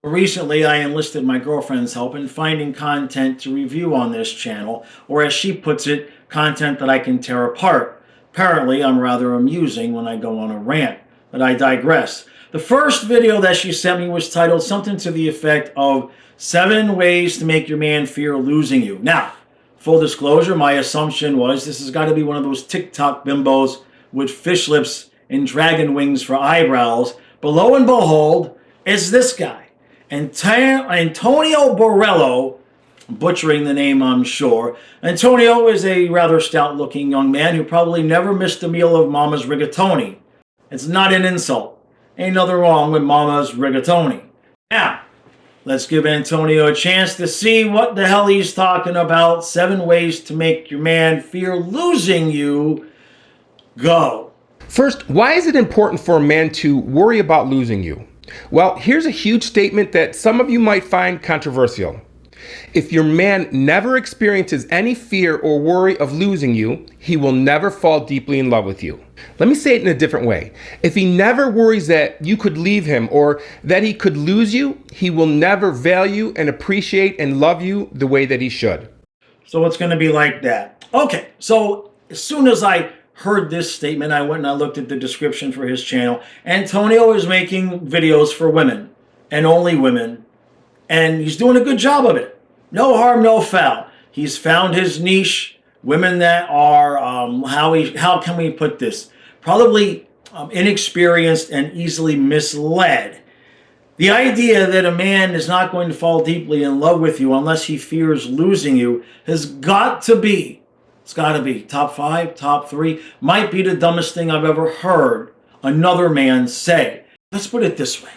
Recently, I enlisted my girlfriend's help in finding content to review on this channel, or as she puts it, content that I can tear apart. Apparently, I'm rather amusing when I go on a rant, but I digress. The first video that she sent me was titled something to the effect of 7 ways to make your man fear losing you. Now, full disclosure, my assumption was this has got to be one of those TikTok bimbos with fish lips and dragon wings for eyebrows, but lo and behold, it's this guy. Antonio Borrello, butchering the name I'm sure. Antonio is a rather stout-looking young man who probably never missed a meal of Mama's rigatoni. It's not an insult. Ain't nothing wrong with Mama's rigatoni. Now, let's give Antonio a chance to see what the hell he's talking about. 7 ways to make your man fear losing you. Go. First, why is it important for a man to worry about losing you? Well, here's a huge statement that some of you might find controversial. If your man never experiences any fear or worry of losing you, he will never fall deeply in love with you. Let me say it in a different way. If he never worries that you could leave him or that he could lose you, he will never value and appreciate and love you the way that he should. So it's going to be like that. Okay, so as soon as I heard this statement, I went and I looked at the description for his channel. Antonio is making videos for women and only women, and he's doing a good job of it. No harm, no foul. He's found his niche, women that are, how can we put this? Probably inexperienced and easily misled. The idea that a man is not going to fall deeply in love with you unless he fears losing you has got to be, it's got to be top 5, top 3, might be the dumbest thing I've ever heard another man say. Let's put it this way.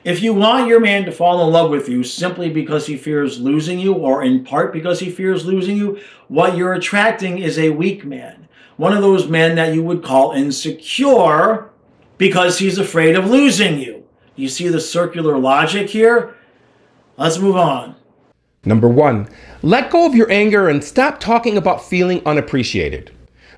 If you want your man to fall in love with you simply because he fears losing you, or in part because he fears losing you, what you're attracting is a weak man. One of those men that you would call insecure because he's afraid of losing you. You see the circular logic here? Let's move on. Number 1, let go of your anger and stop talking about feeling unappreciated.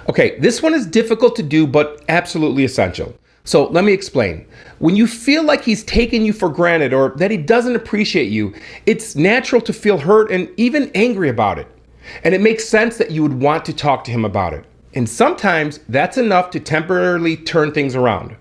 Okay, this one is difficult to do, but absolutely essential. So let me explain. When you feel like he's taken you for granted or that he doesn't appreciate you, it's natural to feel hurt and even angry about it. And it makes sense that you would want to talk to him about it. And sometimes that's enough to temporarily turn things around.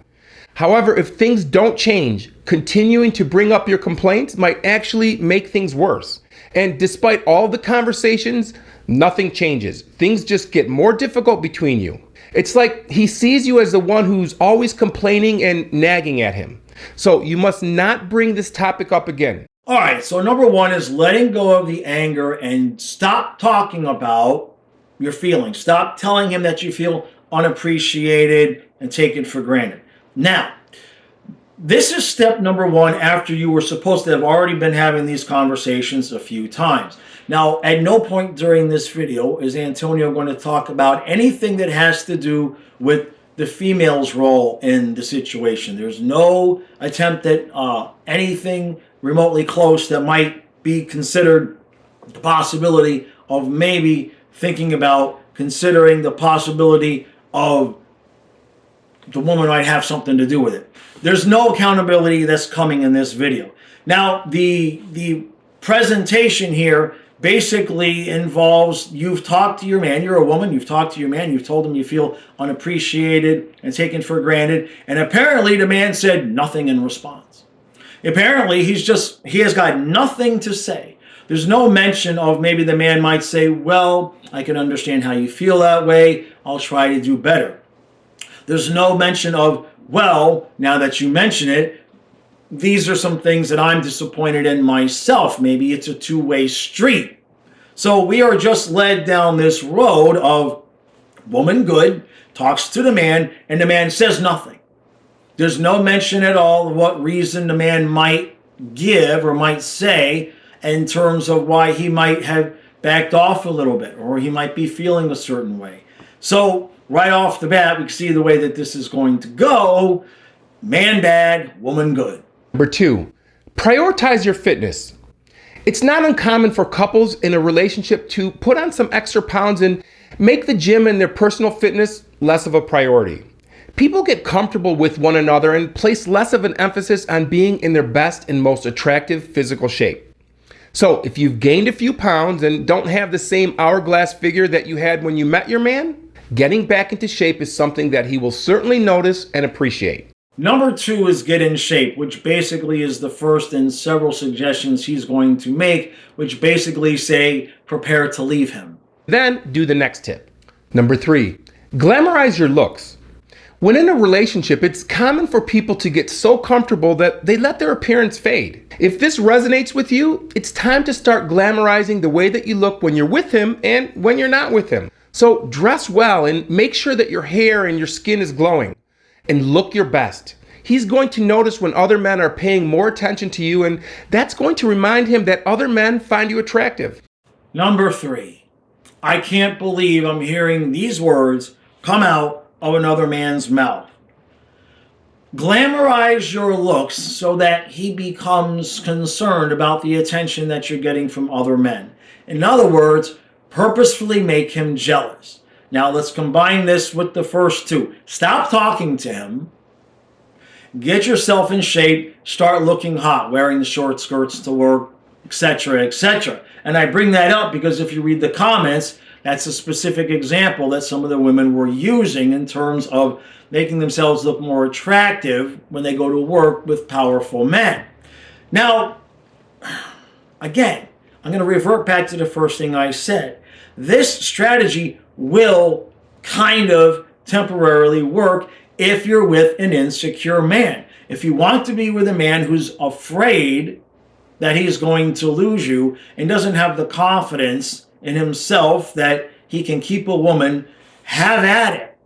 However, if things don't change, continuing to bring up your complaints might actually make things worse. And despite all the conversations, nothing changes. Things just get more difficult between you. It's like he sees you as the one who's always complaining and nagging at him. So you must not bring this topic up again. All right, so number 1 is letting go of the anger and stop talking about your feelings. Stop telling him that you feel unappreciated and taken for granted. Now, this is step number 1 after you were supposed to have already been having these conversations a few times. Now, at no point during this video is Antonio going to talk about anything that has to do with the female's role in the situation. There's no attempt at anything remotely close that might be considered the possibility of maybe thinking about considering the possibility of the woman might have something to do with it. There's no accountability that's coming in this video. Now, the presentation here basically involves you've talked to your man, you're a woman, you've talked to your man, you've told him you feel unappreciated and taken for granted, and apparently the man said nothing in response. Apparently he has got nothing to say. There's no mention of maybe the man might say, well, I can understand how you feel that way, I'll try to do better. There's no mention of, well, now that you mention it, these are some things that I'm disappointed in myself. Maybe it's a two-way street. So we are just led down this road of woman good, talks to the man, and the man says nothing. There's no mention at all of what reason the man might give or might say in terms of why he might have backed off a little bit or he might be feeling a certain way. So right off the bat, we can see the way that this is going to go. Man bad, woman good. Number 2, prioritize your fitness. It's not uncommon for couples in a relationship to put on some extra pounds and make the gym and their personal fitness less of a priority. People get comfortable with one another and place less of an emphasis on being in their best and most attractive physical shape. So if you've gained a few pounds and don't have the same hourglass figure that you had when you met your man, getting back into shape is something that he will certainly notice and appreciate. Number 2 is get in shape, which basically is the first in several suggestions he's going to make, which basically say prepare to leave him. Then do the next tip. Number 3, glamorize your looks. When in a relationship, it's common for people to get so comfortable that they let their appearance fade. If this resonates with you, it's time to start glamorizing the way that you look when you're with him and when you're not with him. So dress well and make sure that your hair and your skin is glowing. And look your best. He's going to notice when other men are paying more attention to you, and that's going to remind him that other men find you attractive. Number 3, I can't believe I'm hearing these words come out of another man's mouth. Glamorize your looks so that he becomes concerned about the attention that you're getting from other men. In other words, purposefully make him jealous. Now let's combine this with the first 2. Stop talking to him. Get yourself in shape. Start looking hot, wearing the short skirts to work, etc., etc. And I bring that up because if you read the comments, that's a specific example that some of the women were using in terms of making themselves look more attractive when they go to work with powerful men. Now, again, I'm going to revert back to the first thing I said. This strategy will kind of temporarily work if you're with an insecure man. If you want to be with a man who's afraid that he's going to lose you and doesn't have the confidence in himself that he can keep a woman, have at it.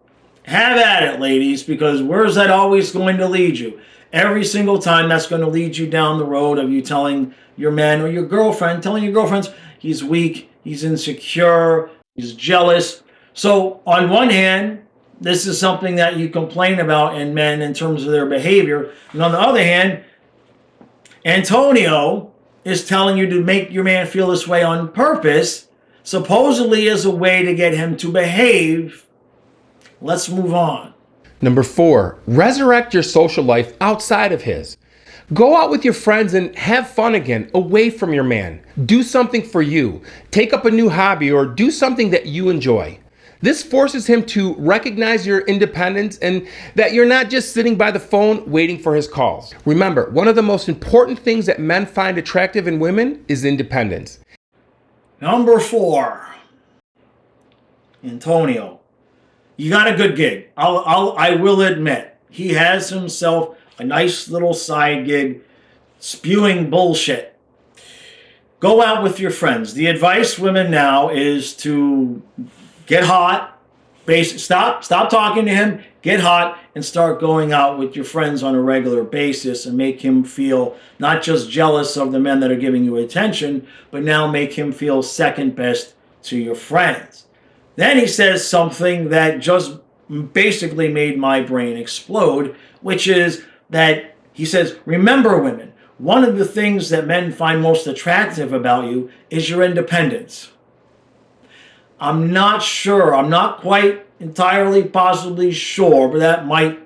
Have at it, ladies, because where's that always going to lead you? Every single time that's going to lead you down the road of you telling your man or your girlfriend, telling your girlfriends he's weak, he's insecure, he's jealous. So on one hand, this is something that you complain about in men in terms of their behavior. And on the other hand, Antonio is telling you to make your man feel this way on purpose, supposedly as a way to get him to behave. Let's move on. Number 4, resurrect your social life outside of his. Go out with your friends and have fun again, away from your man. Do something for you. Take up a new hobby or do something that you enjoy. This forces him to recognize your independence and that you're not just sitting by the phone waiting for his calls. Remember, one of the most important things that men find attractive in women is independence. Number 4, Antonio, you got a good gig. I will admit, he has himself a nice little side gig spewing bullshit. Go out with your friends. The advice, women, now is to get hot. Stop talking to him. Get hot and start going out with your friends on a regular basis and make him feel not just jealous of the men that are giving you attention, but now make him feel second best to your friends. Then he says something that just basically made my brain explode, which is that he says, remember, women, one of the things that men find most attractive about you is your independence. I'm not sure. I'm not quite entirely possibly sure, but that might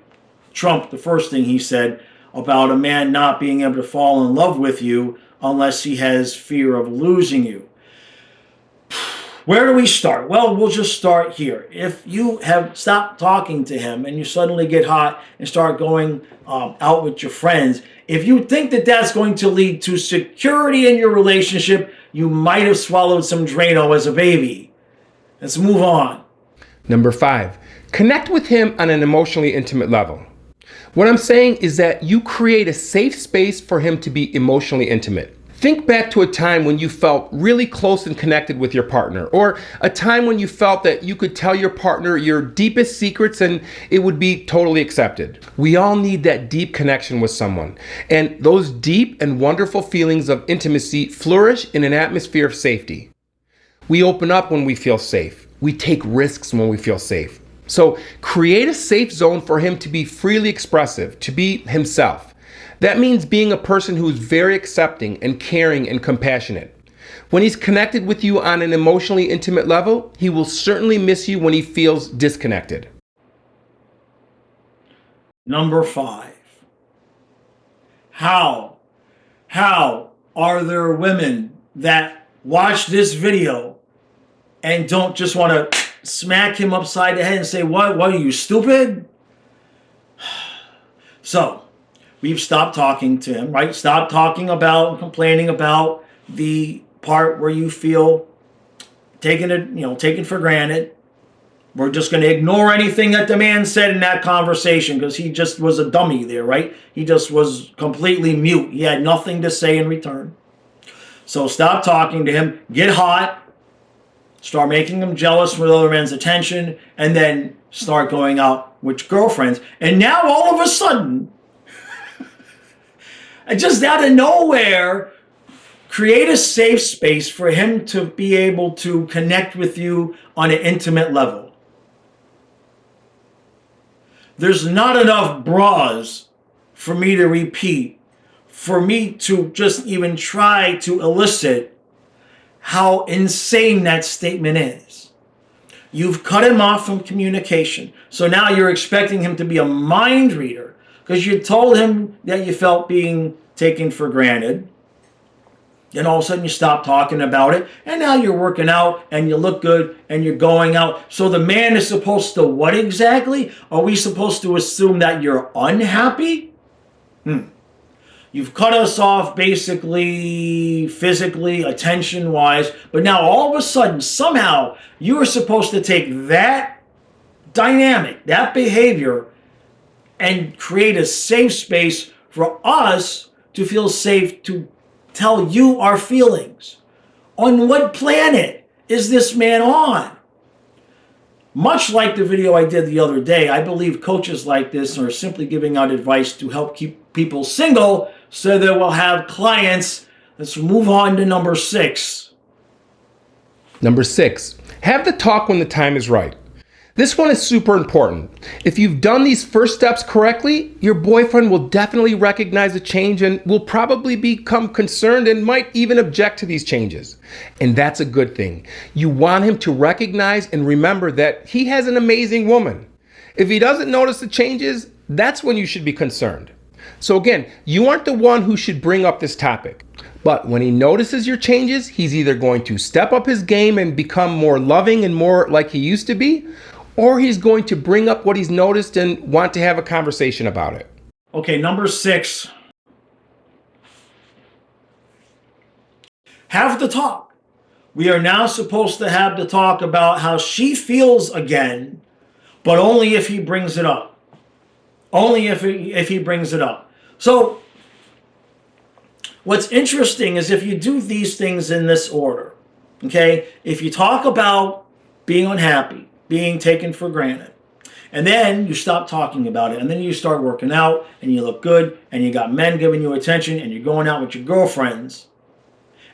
trump the first thing he said about a man not being able to fall in love with you unless he has fear of losing you. Where do we start? Well, we'll just start here. If you have stopped talking to him and you suddenly get hot and start going out with your friends, if you think that that's going to lead to security in your relationship, you might have swallowed some Drano as a baby. Let's move on. Number 5, connect with him on an emotionally intimate level. What I'm saying is that you create a safe space for him to be emotionally intimate. Think back to a time when you felt really close and connected with your partner, or a time when you felt that you could tell your partner your deepest secrets and it would be totally accepted. We all need that deep connection with someone, and those deep and wonderful feelings of intimacy flourish in an atmosphere of safety. We open up when we feel safe. We take risks when we feel safe. So create a safe zone for him to be freely expressive, to be himself. That means being a person who is very accepting and caring and compassionate. When he's connected with you on an emotionally intimate level, he will certainly miss you when he feels disconnected. Number 5. How? How are there women that watch this video and don't just want to smack him upside the head and say, what are you, stupid? So, we've stopped talking to him, right? Stop talking about and complaining about the part where you feel taken for granted. We're just going to ignore anything that the man said in that conversation because he just was a dummy there, right? He just was completely mute. He had nothing to say in return. So stop talking to him. Get hot. Start making him jealous with other men's attention. And then start going out with girlfriends. And now all of a sudden, just out of nowhere, create a safe space for him to be able to connect with you on an intimate level. There's not enough bras for me to repeat, for me to just even try to elicit how insane that statement is. You've cut him off from communication. So now you're expecting him to be a mind reader because you told him that you felt being taken for granted. Then all of a sudden you stop talking about it, and now you're working out and you look good and you're going out. So the man is supposed to what exactly? Are we supposed to assume that you're unhappy? You've cut us off basically physically, attention-wise, but now all of a sudden, somehow, you are supposed to take that dynamic, that behavior, and create a safe space for us to feel safe to tell you our feelings. On what planet is this man on? Much like the video I did the other day, I believe coaches like this are simply giving out advice to help keep people single so that we'll have clients. Let's move on to number 6. Number 6, have the talk when the time is right. This one is super important. If you've done these first steps correctly, your boyfriend will definitely recognize a change and will probably become concerned and might even object to these changes. And that's a good thing. You want him to recognize and remember that he has an amazing woman. If he doesn't notice the changes, that's when you should be concerned. So again, you aren't the one who should bring up this topic. But when he notices your changes, he's either going to step up his game and become more loving and more like he used to be, or he's going to bring up what he's noticed and want to have a conversation about it. Okay, number 6. Have the talk. We are now supposed to have the talk about how she feels again, but only if he brings it up. Only if he brings it up. So, what's interesting is if you do these things in this order, okay? If you talk about being unhappy, being taken for granted, and then you stop talking about it, and then you start working out, and you look good, and you got men giving you attention, and you're going out with your girlfriends,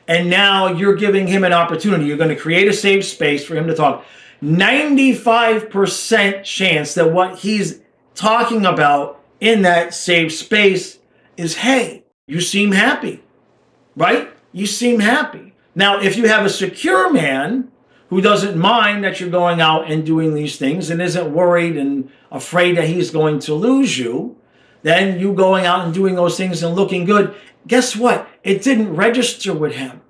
and now you're giving him an opportunity. You're going to create a safe space for him to talk. 95% chance that what he's talking about in that safe space is, hey, you seem happy, right? You seem happy. Now, if you have a secure man who doesn't mind that you're going out and doing these things and isn't worried and afraid that he's going to lose you, then you going out and doing those things and looking good, guess what? It didn't register with him.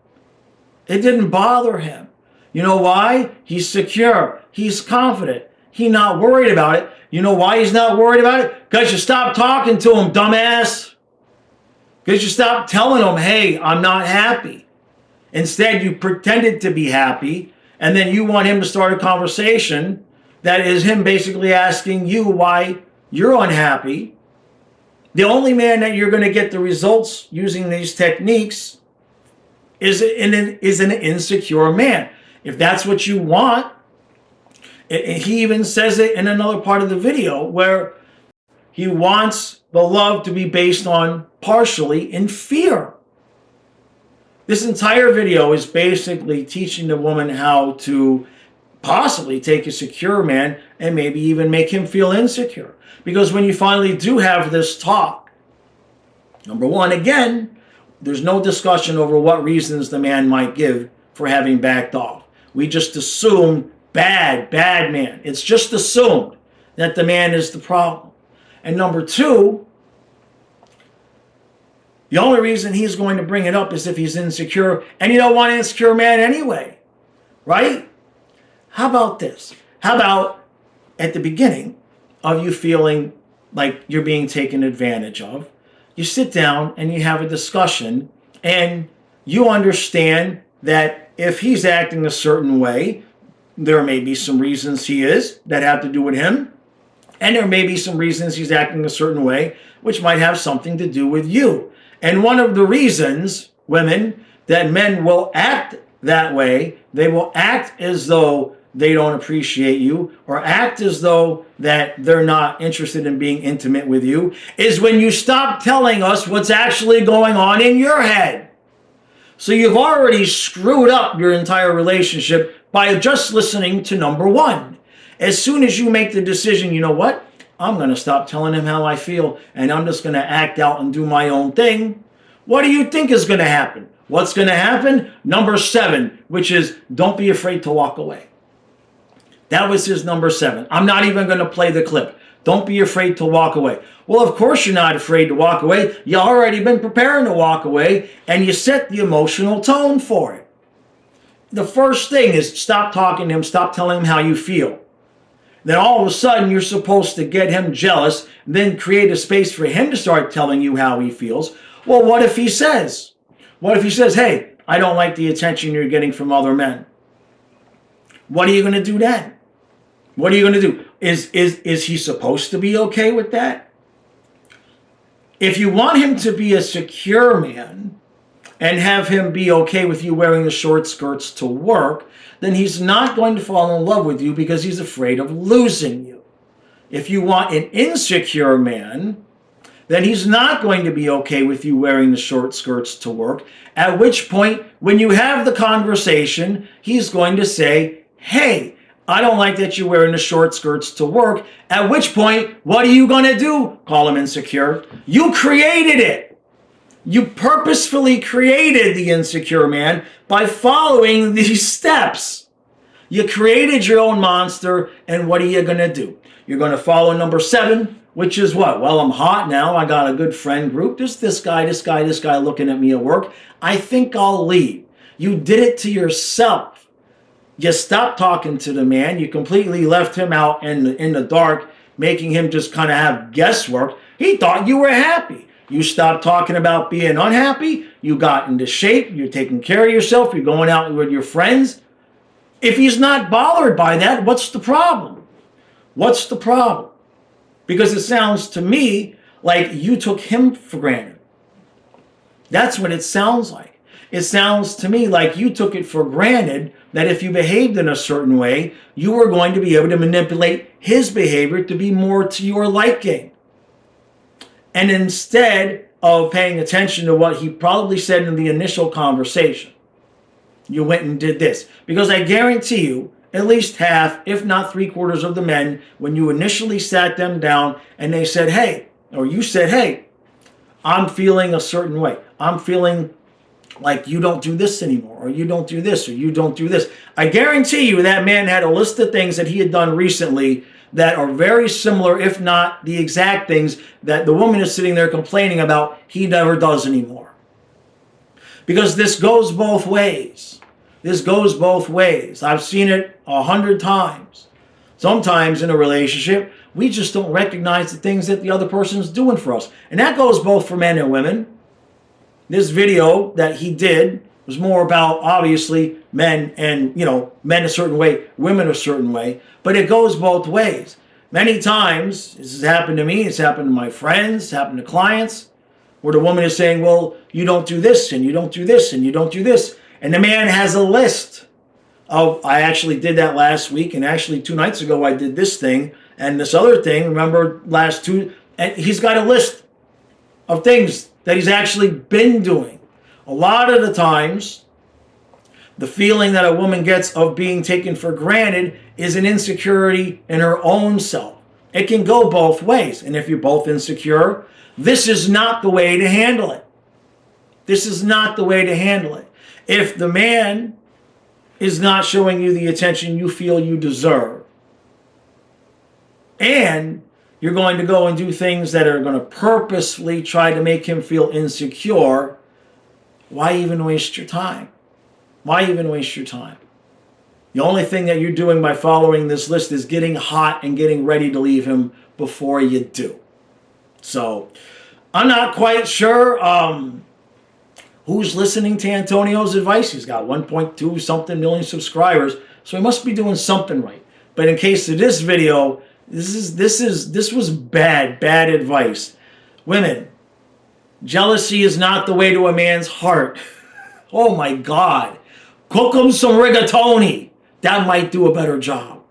It didn't bother him. You know why? He's secure. He's confident. He's not worried about it. You know why he's not worried about it? Because you stopped talking to him, dumbass. Because you stopped telling him, hey, I'm not happy. Instead, you pretended to be happy, and then you want him to start a conversation that is him basically asking you why you're unhappy. The only man that you're going to get the results using these techniques is an insecure man. If that's what you want, he even says it in another part of the video where he wants the love to be based on partially in fear. This entire video is basically teaching the woman how to possibly take a secure man and maybe even make him feel insecure. Because when you finally do have this talk, number one, again, there's no discussion over what reasons the man might give for having backed off. We just assume bad man. It's just assumed that the man is the problem. And number two, the only reason he's going to bring it up is if he's insecure, and you don't want an insecure man anyway, right? How about this? How about at the beginning of you feeling like you're being taken advantage of, you sit down and you have a discussion, and you understand that if he's acting a certain way, there may be some reasons he is that have to do with him, and there may be some reasons he's acting a certain way which might have something to do with you. And one of the reasons, women, that men will act that way, they will act as though they don't appreciate you, or act as though that they're not interested in being intimate with you, is when you stop telling us what's actually going on in your head. So you've already screwed up your entire relationship by just listening to number one. As soon as you make the decision, you know what? I'm going to stop telling him how I feel, and I'm just going to act out and do my own thing. What do you think is going to happen? What's going to happen? Number 7, which is don't be afraid to walk away. That was his number 7. I'm not even going to play the clip. Don't be afraid to walk away. Well, of course you're not afraid to walk away. You already been preparing to walk away, and you set the emotional tone for it. The first thing is stop talking to him, stop telling him how you feel. Then all of a sudden you're supposed to get him jealous, then create a space for him to start telling you how he feels. Well, what if he says? What if he says, hey, I don't like the attention you're getting from other men? What are you going to do then? What are you going to do? Is he supposed to be okay with that? If you want him to be a secure man and have him be okay with you wearing the short skirts to work, then he's not going to fall in love with you because he's afraid of losing you. If you want an insecure man, then he's not going to be okay with you wearing the short skirts to work, at which point, when you have the conversation, he's going to say, hey, I don't like that you're wearing the short skirts to work. At which point, what are you going to do? Call him insecure. You created it. You purposefully created the insecure man by following these steps. You created your own monster, and what are you going to do? You're going to follow number 7, which is what? Well, I'm hot now. I got a good friend group. There's this guy looking at me at work. I think I'll leave. You did it to yourself. You stopped talking to the man. You completely left him out in the dark, making him just kind of have guesswork. He thought you were happy. You stopped talking about being unhappy. You got into shape. You're taking care of yourself. You're going out with your friends. If he's not bothered by that, what's the problem? What's the problem? Because it sounds to me like you took him for granted. That's what it sounds like. It sounds to me like you took it for granted that if you behaved in a certain way, you were going to be able to manipulate his behavior to be more to your liking. And instead of paying attention to what he probably said in the initial conversation, you went and did this. Because I guarantee you, at least half, if not 3/4 of the men, when you initially sat them down and they said, hey, or you said, hey, I'm feeling a certain way. I'm feeling like you don't do this anymore, or you don't do this, or you don't do this. I guarantee you that man had a list of things that he had done recently that are very similar, if not the exact things that the woman is sitting there complaining about he never does anymore. Because this goes both ways. This goes both ways. I've seen it 100 times. Sometimes in a relationship, we just don't recognize the things that the other person's doing for us. And that goes both for men and women. This video that he did was more about, obviously, men and, men a certain way, women a certain way. But it goes both ways. Many times, this has happened to me, it's happened to my friends, it's happened to clients, where the woman is saying, well, you don't do this, and you don't do this, and you don't do this. And the man has a list of, I actually did that last week, and actually 2 nights ago I did this thing, and this other thing, remember last 2, and he's got a list of things that he's actually been doing. A lot of the times, the feeling that a woman gets of being taken for granted is an insecurity in her own self. It can go both ways, and if you're both insecure, this is not the way to handle it. This is not the way to handle it. If the man is not showing you the attention you feel you deserve, and you're going to go and do things that are going to purposefully try to make him feel insecure, why even waste your time? Why even waste your time? The only thing that you're doing by following this list is getting hot and getting ready to leave him before you do. So I'm not quite sure who's listening to Antonio's advice. He's got 1.2 something million subscribers, so he must be doing something right. But in case of this video, this was bad advice. Women, jealousy is not the way to a man's heart. Oh my God. Cook him some rigatoni. That might do a better job.